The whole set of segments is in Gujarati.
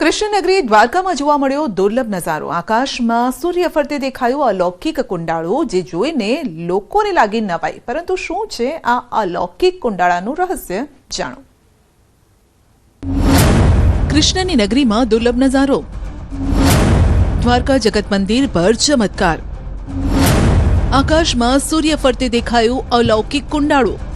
કૃષ્ણનગરી દ્વારકામાં જોવા મળ્યો દુર્લભ નજારો। આકાશમાં સૂર્ય ફરતે દેખાયું અલૌકિક કુંડાળું, જે જોઈને લોકોને લાગી નવાઈ। પરંતુ શું છે આ અલૌકિક કુંડાળાનું રહસ્ય? જાણો। કૃષ્ણની નગરીમાં દુર્લભ નજારો। દ્વારકા જગત મંદિર પર ચમત્કાર। આકાશમાં સૂર્ય ફરતે દેખાયું અલૌકિક કુંડાળું।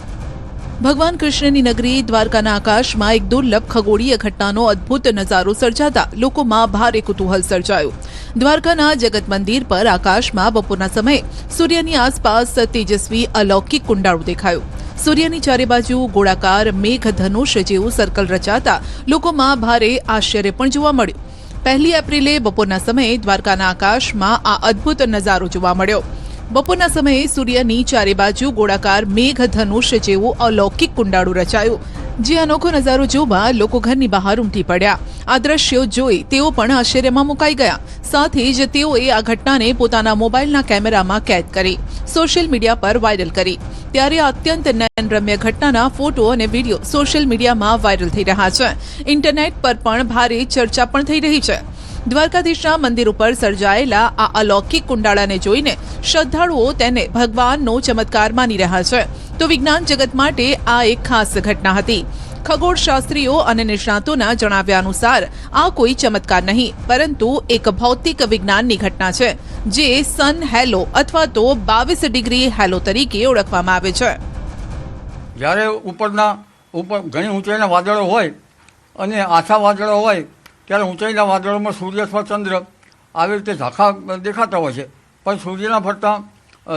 ભગવાન કૃષ્ણની નગરી દ્વારકાના આકાશમાં એક દુર્લભ ખગોળીય ઘટનાનો અદ્ભુત નજારો સર્જાતા લોકોમાં ભારે કુતૂહલ સર્જાયું। દ્વારકાના જગત મંદિર પર આકાશમાં બપોરના સમયે સૂર્યની આસપાસ તેજસ્વી અલૌકિક કુંડાળું દેખાયું। સૂર્યની ચારે બાજુ ગોળાકાર મેઘધનુષ જેવું સર્કલ રચાતા લોકોમાં ભારે આશ્ચર્ય પણ જોવા મળ્યું। 1 એપ્રિલે બપોરના સમયે દ્વારકાના આકાશમાં આ અદ્ભુત નજારો જોવા મળ્યો। બપોરના સમયે સૂર્યની ચારે બાજુ ગોળાકાર મેઘધનુષ જેવું અલૌકિક કુંડાળું રચાયું, જે અનોખો નજારો જોવા લોકો ઘરની બહાર ઉમટી પડ્યા। આ દ્રશ્યો જોઈ તેઓ પણ આશ્ચર્યમાં મુકાઈ ગયા। સાથે જ તેઓએ આ ઘટનાને પોતાના મોબાઈલના કેમેરામાં કેદ કરી સોશિયલ મીડિયા પર વાયરલ કરી। ત્યારે આ અત્યંત નયનરમ્ય ઘટનાના ફોટો અને વિડીયો સોશિયલ મીડિયામાં વાયરલ થઈ રહ્યા છે। ઇન્ટરનેટ પર પણ ભારે ચર્ચા પણ થઈ રહી છે। દ્વારકાધીશના મંદિર ઉપર સર્જાયેલા આ અલૌકિક કુંડાળાને જોઈને શ્રદ્ધાળુઓ તેને ભગવાનનો ચમત્કાર માની રહ્યા છે। તો વિજ્ઞાન જગત માટે આ એક ખાસ ઘટના હતી। ખગોળશાસ્ત્રીઓ અને નિષ્ણાતોના જણાવ્યા અનુસાર આ કોઈ ચમત્કાર નહીં, પરંતુ એક ભૌતિક વિજ્ઞાનની ઘટના છે, જે સન હેલો અથવા તો 22 ડિગ્રી હેલો તરીકે ઓળખવામાં આવે છે। જ્યારે ઉપર ઘણી ઊંચાઈના વાદળો હોય અને આછા વાદળો હોય, ત્યારે ઊંચાઈના વાદળોમાં સૂર્ય અથવા ચંદ્ર આવી રીતે ઝાંખા દેખાતા હોય છે, પણ સૂર્યના ફરતા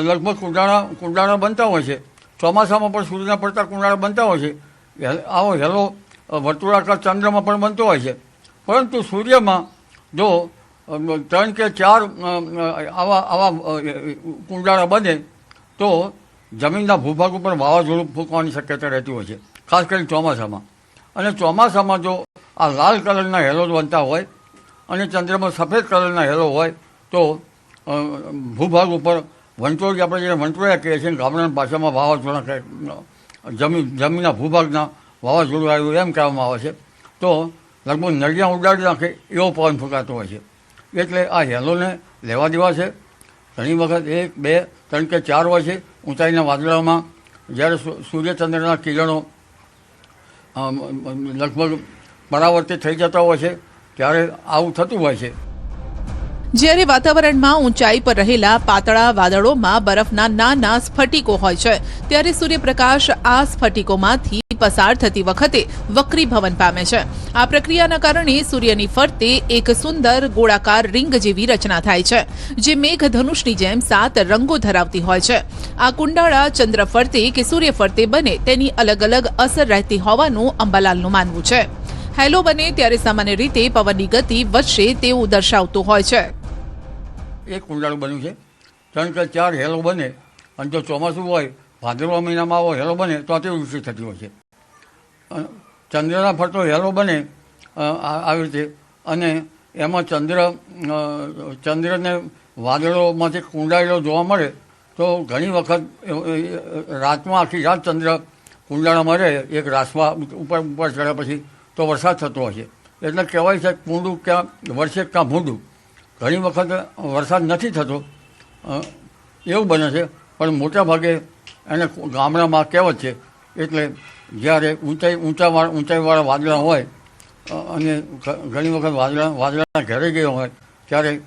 લગભગ કુંડાળા બનતા હોય છે। ચોમાસામાં પણ સૂર્યના ફરતા કુંડાળા બનતા હોય છે। આવો હેલો વર્તુળાકાર ચંદ્રમાં પણ બનતો હોય છે, પરંતુ સૂર્યમાં જો 3 કે 4 આવા કુંડાળા બને તો જમીનના ભૂભાગ ઉપર વાવાઝોડું ફૂંકવાની શક્યતા રહેતી હોય છે, ખાસ કરીને ચોમાસામાં। અને ચોમાસામાં જો આ લાલ કલરના હેલો બનતા હોય અને ચંદ્રમાં સફેદ કલરના હેલો હોય તો ભૂભાગ ઉપર વંટોળી, આપણે જેને વંટોળિયા કહીએ છીએ, ગામડાની ભાષામાં વાવાઝોડા, જમીનના ભૂભાગના વાવાઝોડું આવ્યું એમ કહેવામાં આવે છે। તો લગભગ નળિયા ઉડાડી નાખે એવો પવન ફૂંકાતો હોય છે। એટલે આ હેલોને લેવા દેવા છે। ઘણી વખત 1, 2, 3 કે 4 હોય છે ઊંચાઈના વાદળામાં, જ્યારે સૂર્યચંદ્રના કિરણો લગભગ પરાવર્તિત થઈ જતા હોય છે, ત્યારે આવું થતું હોય છે। જ્યારે વાતાવરણમાં ઊંચાઈ પર રહેલા પાતળા વાદળોમાં બરફના નાના સ્ફટિકો હોય છે, ત્યારે સૂર્યપ્રકાશ આ સ્ફટિકોમાંથી પસાર થતી વખતે વક્રીભવન પામે છે। આ પ્રક્રિયાના કારણે સૂર્યની ફરતે એક સુંદર ગોળાકાર રિંગ જેવી રચના થાય છે, જે મેઘધનુષની જેમ 7 રંગો ધરાવતી હોય છે। આ કુંડાળા ચંદ્ર ફરતે કે સૂર્ય ફરતે બને તેની અલગ અલગ અસર રહેતી હોવાનું અંબાલાલનું માનવું છે। હેલો બને ત્યારે સામાન્ય રીતે પવનની ગતિ વધશે તેવું દર્શાવતું હોય છે। એક કુંડાળું બન્યું છે, 3 કે 4 હેલો બને, અને જો ચોમાસું હોય, ભાદરવા મહિનામાં આવો હેલો બને તો અતિવૃષ્ટિ થતી હોય છે। ચંદ્રના ફરતો હેલો બને આવી રીતે, અને એમાં ચંદ્રને વાદળોમાંથી કુંડાળેલો જોવા મળે તો ઘણી વખત રાતમાં આખી રાત ચંદ્ર કુંડાળામાં રહે, એક રાસવા ઉપર ચડ્યા પછી તો વરસાદ થતો હોય છે। એટલે કહેવાય છે કુંડું ક્યાં વરસે ક્યાં ભૂંડું। ઘણી વખત વરસાદ નથી થતો એવું બને છે, પણ મોટા ભાગે એને ગામડામાં કહેવત છે। એટલે જ્યારે ઊંચાઈવાળા વાદળા હોય અને ઘણી વખત વાદળા ઘેરાઈ ગયા હોય, ત્યારે